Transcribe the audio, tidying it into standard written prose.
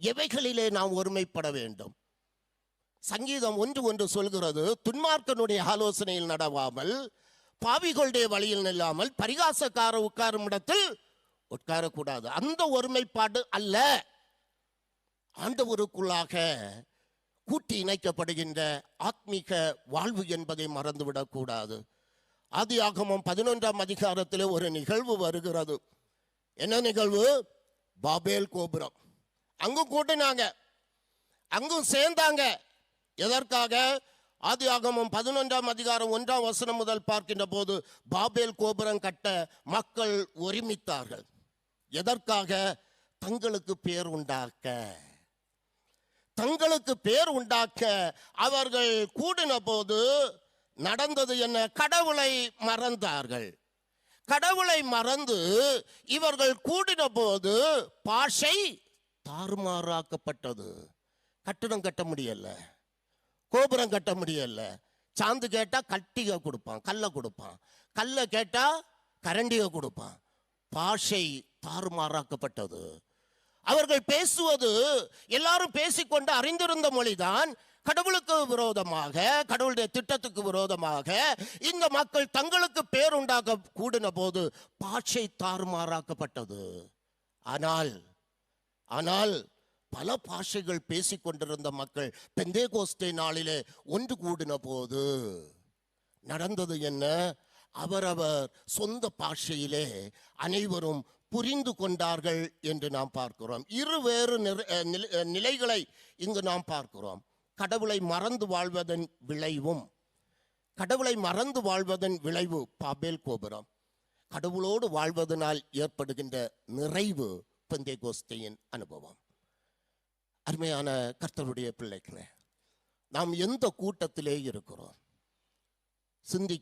எவைகளிலே நாம் ஒருமைப்பட வேண்டும்? சங்கீதம் 1:1 சொல்கிறது, துன்மார்க்கனுடைய ஆலோசனையில் நடவாமல், பாவிகளுடைய வழியில் நில்லாமல், பரிகாசக்கார உட்காரும் இடத்தில் உட்காரக்கூடாது. அந்த ஒருமைப்பாடு அல்ல, ஆண்டவருக்குள்ளாக கூட்டி இணைக்கப்படுகின்ற ஆத்மீக வாழ்வு என்பதை மறந்துவிடக் கூடாது. ஆதியாகமம் 11ஆம் அதிகாரத்தில் ஒரு நிகழ்வு வருகிறது. என்ன நிகழ்வு? பாபேல் கோபுரம். அங்கும் கூட்டினாங்க, அங்கும் சேர்ந்தாங்க. எதற்காக? ஆதியாகமம் 11ஆம் அதிகாரம் 1ஆம் வசனம் முதல் பார்க்கின்ற போது பாபேல் கோபுரம் கட்ட மக்கள் ஒருமித்தார்கள். எதற்காக? தங்களுக்கு பேர் உண்டாக்க. தங்களுக்கு பேர் உண்டாக்க அவர்கள் கூடின போது நடந்தது என்ன? கடவுளை மறந்தார்கள். கடவுளை மறந்து இவர்கள் கூடின போது பாஷை தாறுமாறாக்கப்பட்டது. கட்டடம் கட்ட முடியல, கோபுரம் கட்ட முடியல. சாந்து கேட்டா கட்டிக கொடுப்பான், கல்லை கொடுப்பான். கல்லை கேட்டா கரண்டிக கொடுப்பான். பாஷை தாறுமாறாக்கப்பட்டது. அவர்கள் பேசுவது எல்லாரும் பேசிக்கொண்டு அறிந்திருந்த மொழிதான். கடவுளுக்கு விரோதமாக, கடவுளுடைய திட்டத்துக்கு விரோதமாக இந்த மக்கள் தங்களுக்கு பேர் உண்டாக்க கூடின போது பாஷை தாறுமாறாக்கப்பட்டது. ஆனால் பல பாஷைகள் பேசிக்கொண்டிருந்த மக்கள் பெந்தேகோஸ்தே நாளிலே ஒன்று கூடின போது நடந்தது என்ன? அவரவர் சொந்த பாஷையிலே அனைவரும் புரிந்து கொண்டார்கள் என்று நாம் பார்க்கிறோம். இருவேறு நிலைகளை இங்கு நாம் பார்க்கிறோம். கடவுளை மறந்து வாழ்வதன் விளைவும், கடவுளை மறந்து வாழ்வதன் விளைவு பாபேல் கோபுரம். கடவுளோடு வாழ்வதனால் ஏற்படுகின்ற நிறைவு பெந்தேகோஸ்தேயின் அனுபவம். அருமையான கர்த்தருடைய பிள்ளைகளே, நாம் எந்த கூட்டத்திலே இருக்கிறோம்? சிந்திக்க